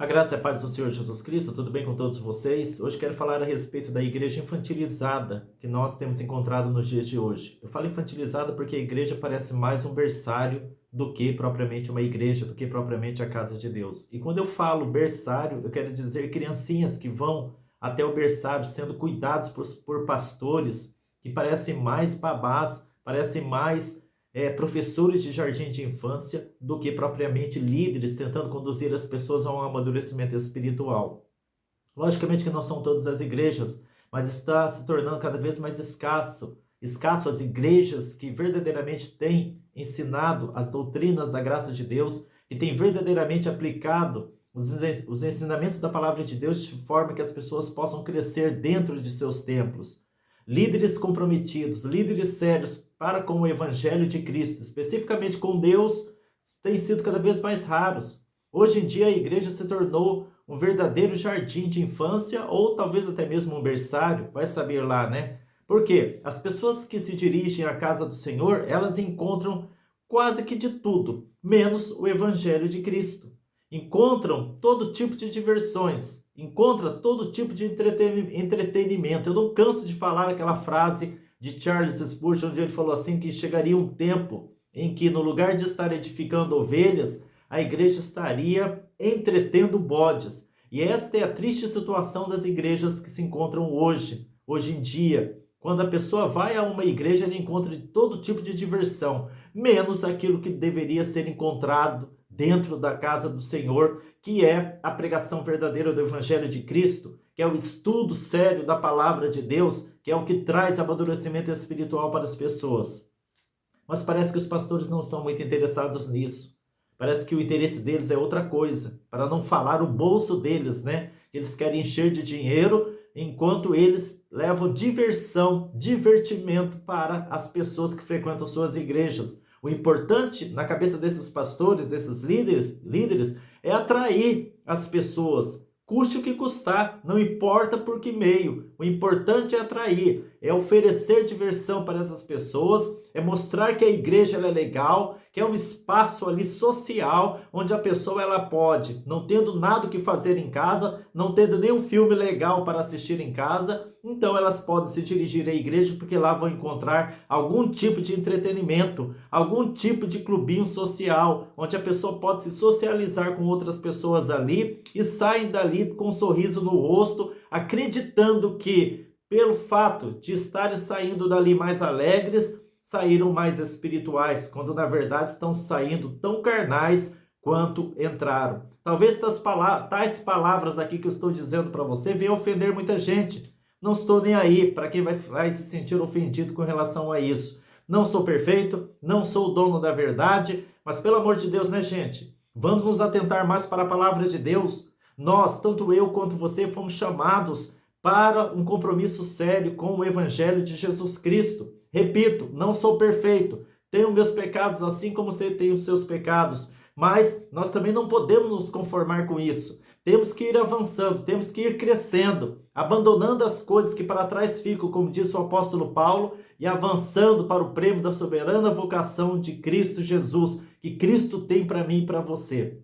A graça e a paz do Senhor Jesus Cristo, tudo bem com todos vocês? Hoje quero falar a respeito da igreja infantilizada que nós temos encontrado nos dias de hoje. Eu falo infantilizada porque a igreja parece mais um berçário do que propriamente uma igreja, do que propriamente a casa de Deus. E quando eu falo berçário, eu quero dizer criancinhas que vão até o berçário sendo cuidados por pastores que parecem mais babás, parecem mais professores de jardim de infância do que propriamente líderes tentando conduzir as pessoas a um amadurecimento espiritual. Logicamente que não são todas as igrejas, mas está se tornando cada vez mais escasso as igrejas que verdadeiramente têm ensinado as doutrinas da graça de Deus, que têm verdadeiramente aplicado os ensinamentos da palavra de Deus de forma que as pessoas possam crescer dentro de seus templos. Líderes comprometidos, líderes sérios para com o Evangelho de Cristo, especificamente com Deus, têm sido cada vez mais raros. Hoje em dia a igreja se tornou um verdadeiro jardim de infância ou talvez até mesmo um berçário, vai saber lá, né? Porque as pessoas que se dirigem à casa do Senhor, elas encontram quase que de tudo, menos o Evangelho de Cristo. Encontram todo tipo de diversões, encontra todo tipo de entretenimento. Eu não canso de falar aquela frase de Charles Spurgeon, onde ele falou assim que chegaria um tempo em que no lugar de estar edificando ovelhas, a igreja estaria entretendo bodes. E esta é a triste situação das igrejas que se encontram hoje em dia. Quando a pessoa vai a uma igreja, ela encontra todo tipo de diversão, menos aquilo que deveria ser encontrado dentro da casa do Senhor, que é a pregação verdadeira do Evangelho de Cristo, que é o estudo sério da palavra de Deus, que é o que traz amadurecimento espiritual para as pessoas. Mas parece que os pastores não estão muito interessados nisso. Parece que o interesse deles é outra coisa, para não falar o bolso deles, né? Eles querem encher de dinheiro, enquanto eles levam divertimento para as pessoas que frequentam suas igrejas. O importante na cabeça desses pastores, desses líderes é atrair as pessoas, custe o que custar, não importa por que meio. O importante é atrair, é oferecer diversão para essas pessoas, é mostrar que a igreja ela é legal, que é um espaço ali social, onde a pessoa ela pode, não tendo nada o que fazer em casa, não tendo nenhum filme legal para assistir em casa, então elas podem se dirigir à igreja porque lá vão encontrar algum tipo de entretenimento, algum tipo de clubinho social, onde a pessoa pode se socializar com outras pessoas ali e saem dali com um sorriso no rosto, acreditando que pelo fato de estarem saindo dali mais alegres, saíram mais espirituais, quando na verdade estão saindo tão carnais quanto entraram. Talvez tais palavras aqui que eu estou dizendo para você venham ofender muita gente. Não estou nem aí para quem vai se sentir ofendido com relação a isso. Não sou perfeito, não sou o dono da verdade, mas pelo amor de Deus, né, gente? Vamos nos atentar mais para a palavra de Deus. Nós, tanto eu quanto você, fomos chamados para um compromisso sério com o Evangelho de Jesus Cristo. Repito, não sou perfeito, tenho meus pecados assim como você tem os seus pecados, mas nós também não podemos nos conformar com isso. Temos que ir avançando, temos que ir crescendo, abandonando as coisas que para trás ficam, como disse o apóstolo Paulo, e avançando para o prêmio da soberana vocação de Cristo Jesus, que Cristo tem para mim e para você.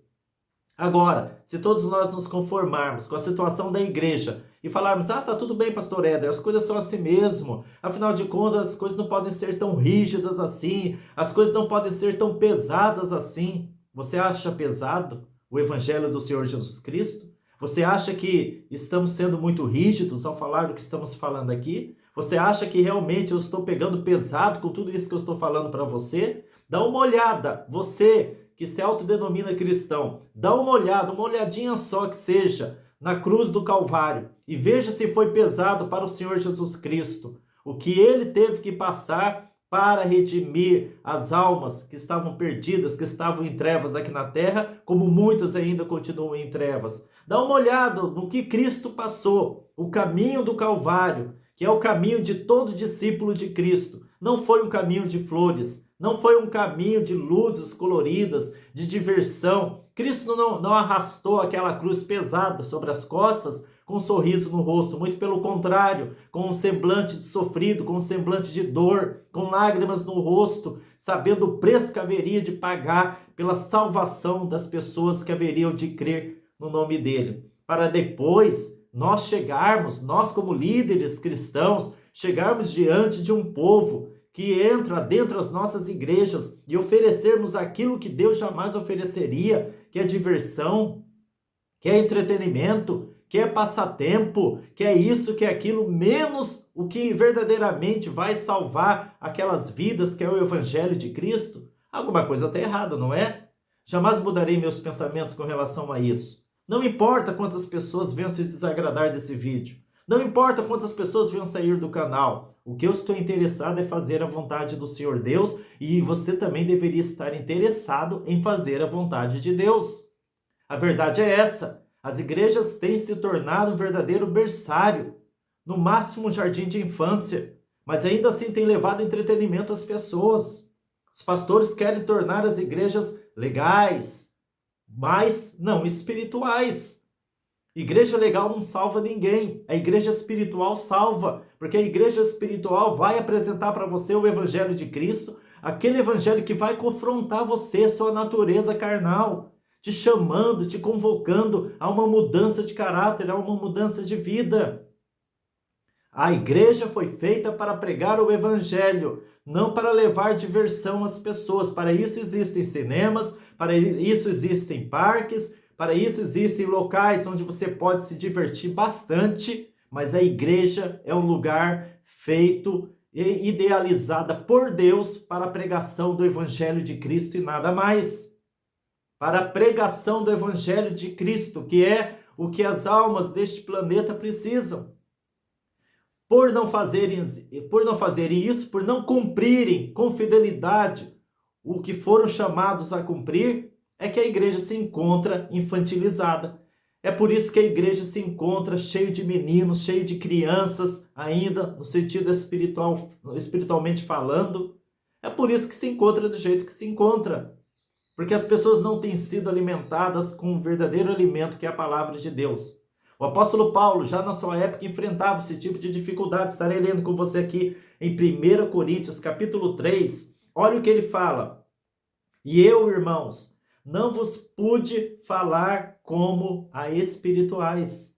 Agora, se todos nós nos conformarmos com a situação da igreja e falarmos, tá tudo bem, pastor Éder, as coisas são assim mesmo, afinal de contas as coisas não podem ser tão rígidas assim, as coisas não podem ser tão pesadas assim. Você acha pesado o evangelho do Senhor Jesus Cristo? Você acha que estamos sendo muito rígidos ao falar o que estamos falando aqui? Você acha que realmente eu estou pegando pesado com tudo isso que eu estou falando para você? Dá uma olhada, você que se autodenomina cristão, dá uma olhada, uma olhadinha só que seja, na cruz do Calvário e veja se foi pesado para o Senhor Jesus Cristo, o que ele teve que passar para redimir as almas que estavam perdidas, que estavam em trevas aqui na terra, como muitas ainda continuam em trevas. Dá uma olhada no que Cristo passou, o caminho do Calvário, que é o caminho de todo discípulo de Cristo. Não foi um caminho de flores, não foi um caminho de luzes coloridas, de diversão. Cristo não arrastou aquela cruz pesada sobre as costas com um sorriso no rosto, muito pelo contrário, com um semblante de sofrido, com um semblante de dor, com lágrimas no rosto, sabendo o preço que haveria de pagar pela salvação das pessoas que haveriam de crer no nome dele, para depois nós chegarmos, nós como líderes cristãos, chegarmos diante de um povo que entra dentro das nossas igrejas e oferecermos aquilo que Deus jamais ofereceria, que é diversão, que é entretenimento, que é passatempo, que é isso, que é aquilo, menos o que verdadeiramente vai salvar aquelas vidas, que é o Evangelho de Cristo. Alguma coisa está errada, não é? Jamais mudarei meus pensamentos com relação a isso. Não importa quantas pessoas venham se desagradar desse vídeo. Não importa quantas pessoas venham sair do canal. O que eu estou interessado é fazer a vontade do Senhor Deus, e você também deveria estar interessado em fazer a vontade de Deus. A verdade é essa. As igrejas têm se tornado um verdadeiro berçário, no máximo um jardim de infância, mas ainda assim tem levado entretenimento às pessoas. Os pastores querem tornar as igrejas legais, mas não espirituais. Igreja legal não salva ninguém. A igreja espiritual salva, porque a igreja espiritual vai apresentar para você o Evangelho de Cristo, aquele Evangelho que vai confrontar você, sua natureza carnal, te chamando, te convocando a uma mudança de caráter, a uma mudança de vida. A igreja foi feita para pregar o Evangelho, não para levar diversão às pessoas. Para isso existem cinemas, para isso existem parques, para isso existem locais onde você pode se divertir bastante, mas a igreja é um lugar feito e idealizada por Deus para a pregação do Evangelho de Cristo e nada mais. Para a pregação do Evangelho de Cristo, que é o que as almas deste planeta precisam. Por não fazerem isso, por não cumprirem com fidelidade o que foram chamados a cumprir, é que a igreja se encontra infantilizada. É por isso que a igreja se encontra cheio de meninos, cheio de crianças, ainda no sentido espiritual, espiritualmente falando. É por isso que se encontra do jeito que se encontra. Porque as pessoas não têm sido alimentadas com o verdadeiro alimento que é a palavra de Deus. O apóstolo Paulo, já na sua época, enfrentava esse tipo de dificuldade. Estarei lendo com você aqui em 1 Coríntios, capítulo 3. Olha o que ele fala. E eu, irmãos, não vos pude falar como a espirituais.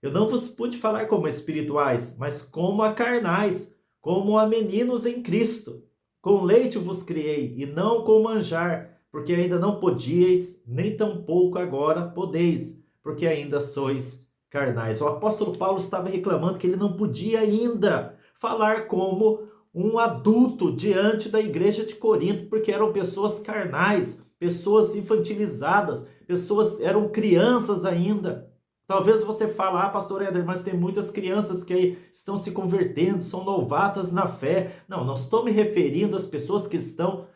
Eu não vos pude falar como a espirituais, mas como a carnais, como a meninos em Cristo. Com leite vos criei, e não com manjar, porque ainda não podíeis, nem tampouco agora podeis, porque ainda sois carnais. O apóstolo Paulo estava reclamando que ele não podia ainda falar como um adulto diante da igreja de Corinto, porque eram pessoas carnais, pessoas infantilizadas, eram crianças ainda. Talvez você fale, pastor Éder, mas tem muitas crianças que estão se convertendo, são novatas na fé. Não estou me referindo às pessoas que estão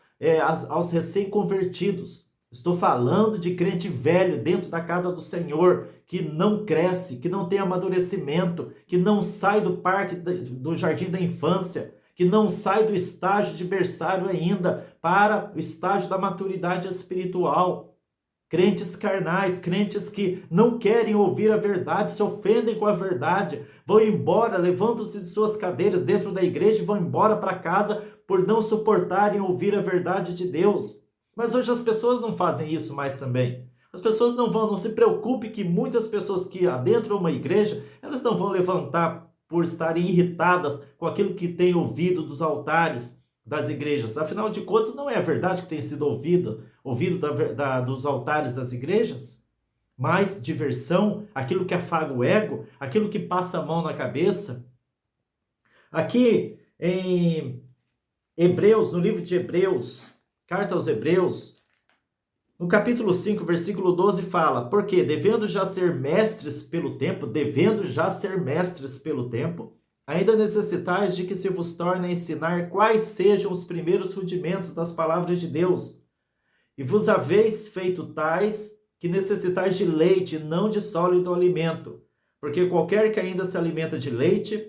aos recém-convertidos. Estou falando de crente velho dentro da casa do Senhor, que não cresce, que não tem amadurecimento, que não sai do parque, do jardim da infância, que não sai do estágio de berçário ainda para o estágio da maturidade espiritual. Crentes carnais, crentes que não querem ouvir a verdade, se ofendem com a verdade, vão embora, levantam-se de suas cadeiras dentro da igreja e vão embora para casa por não suportarem ouvir a verdade de Deus. Mas hoje as pessoas não fazem isso mais também. As pessoas não se preocupe que muitas pessoas que adentram uma igreja, elas não vão levantar por estarem irritadas com aquilo que têm ouvido dos altares das igrejas. Afinal de contas, não é a verdade que tem sido ouvido dos altares das igrejas? Mas diversão, aquilo que afaga o ego, aquilo que passa a mão na cabeça. Aqui em Hebreus, no livro de Hebreus, carta aos Hebreus, no capítulo 5, versículo 12 fala, porque devendo já ser mestres pelo tempo, ainda necessitais de que se vos torne a ensinar quais sejam os primeiros rudimentos das palavras de Deus. E vos haveis feito tais que necessitais de leite, não de sólido alimento. Porque qualquer que ainda se alimenta de leite,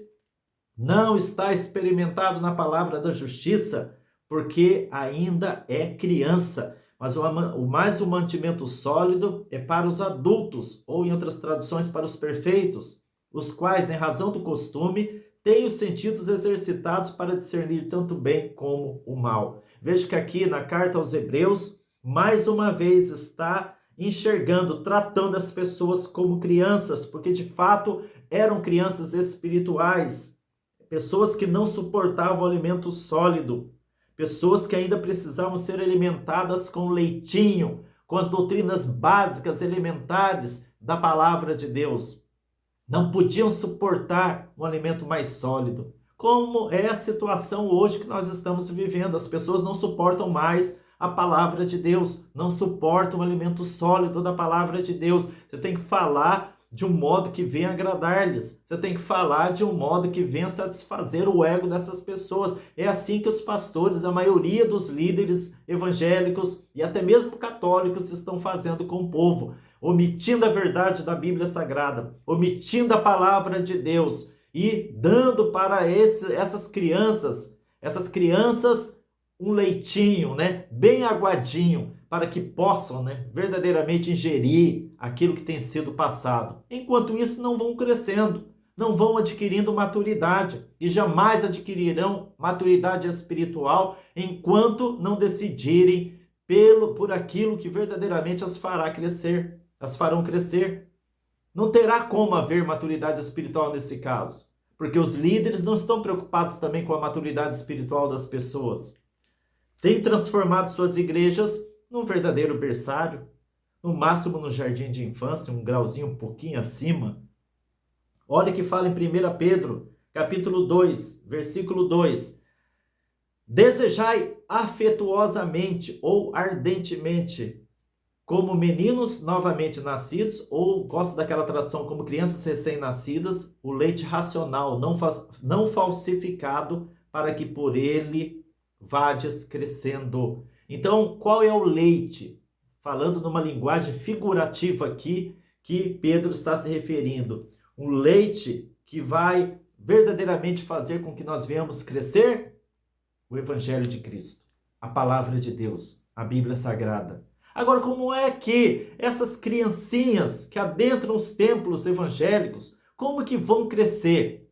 não está experimentado na palavra da justiça, porque ainda é criança. Mas o mantimento sólido é para os adultos, ou em outras traduções, para os perfeitos, os quais, em razão do costume, têm os sentidos exercitados para discernir tanto o bem como o mal. Veja que aqui na carta aos Hebreus, mais uma vez está enxergando, tratando as pessoas como crianças, porque de fato eram crianças espirituais, pessoas que não suportavam alimento sólido, pessoas que ainda precisavam ser alimentadas com leitinho, com as doutrinas básicas elementares da palavra de Deus. Não podiam suportar um alimento mais sólido. Como é a situação hoje que nós estamos vivendo? As pessoas não suportam mais a palavra de Deus, não suportam o alimento sólido da palavra de Deus. Você tem que falar de um modo que venha agradar-lhes. Você tem que falar de um modo que venha satisfazer o ego dessas pessoas. É assim que os pastores, a maioria dos líderes evangélicos e até mesmo católicos estão fazendo com o povo, omitindo a verdade da Bíblia Sagrada, omitindo a palavra de Deus e dando para essas crianças um leitinho, né, bem aguadinho, para que possam, né, verdadeiramente ingerir aquilo que tem sido passado. Enquanto isso, não vão crescendo, não vão adquirindo maturidade e jamais adquirirão maturidade espiritual enquanto não decidirem por aquilo que verdadeiramente as fará crescer, as farão crescer. Não terá como haver maturidade espiritual nesse caso, porque os líderes não estão preocupados também com a maturidade espiritual das pessoas. Têm transformado suas igrejas num verdadeiro berçário, no máximo no jardim de infância, um grauzinho um pouquinho acima. Olha que fala em 1 Pedro, capítulo 2, versículo 2. Desejai afetuosamente ou ardentemente, como meninos novamente nascidos, ou gosto daquela tradução, como crianças recém-nascidas, o leite racional, não falsificado, para que por ele vades crescendo. Então, qual é o leite? Falando numa linguagem figurativa aqui, que Pedro está se referindo. Um leite que vai verdadeiramente fazer com que nós venhamos crescer? O Evangelho de Cristo, a Palavra de Deus, a Bíblia Sagrada. Agora, como é que essas criancinhas que adentram os templos evangélicos, como que vão crescer?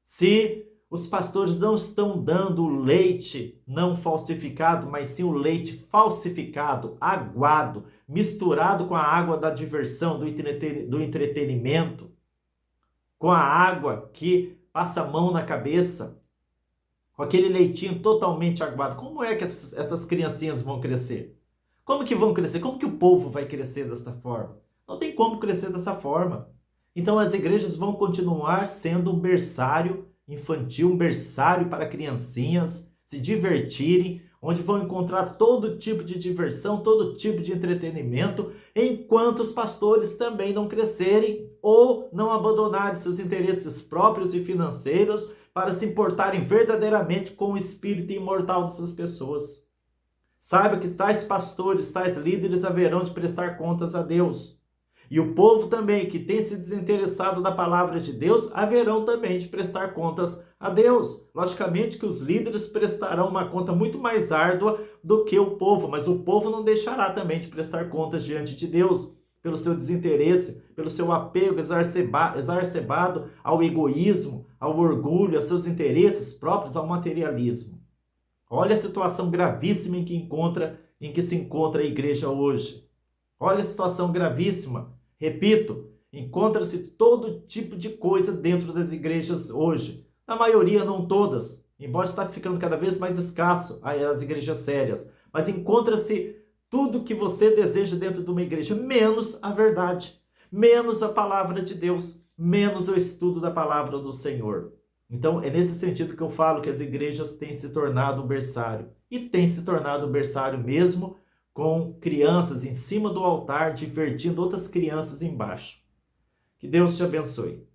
Se os pastores não estão dando o leite não falsificado, mas sim o leite falsificado, aguado, misturado com a água da diversão, do entretenimento, com a água que passa a mão na cabeça, com aquele leitinho totalmente aguado. Como é que essas criancinhas vão crescer? Como que vão crescer? Como que o povo vai crescer dessa forma? Não tem como crescer dessa forma. Então as igrejas vão continuar sendo um berçário infantil, um berçário para criancinhas se divertirem, onde vão encontrar todo tipo de diversão, todo tipo de entretenimento, enquanto os pastores também não crescerem ou não abandonarem seus interesses próprios e financeiros para se importarem verdadeiramente com o espírito imortal dessas pessoas. Saiba que tais pastores, tais líderes haverão de prestar contas a Deus. E o povo também, que tem se desinteressado da palavra de Deus, haverão também de prestar contas a Deus. Logicamente que os líderes prestarão uma conta muito mais árdua do que o povo, mas o povo não deixará também de prestar contas diante de Deus, pelo seu desinteresse, pelo seu apego exacerbado ao egoísmo, ao orgulho, aos seus interesses próprios, ao materialismo. Olha a situação gravíssima em que se encontra a igreja hoje. Olha a situação gravíssima. Repito, encontra-se todo tipo de coisa dentro das igrejas hoje. Na maioria, não todas, embora está ficando cada vez mais escasso as igrejas sérias. Mas encontra-se tudo que você deseja dentro de uma igreja, menos a verdade, menos a palavra de Deus, menos o estudo da palavra do Senhor. Então, é nesse sentido que eu falo que as igrejas têm se tornado um berçário. E têm se tornado um berçário mesmo com crianças em cima do altar, divertindo outras crianças embaixo. Que Deus te abençoe.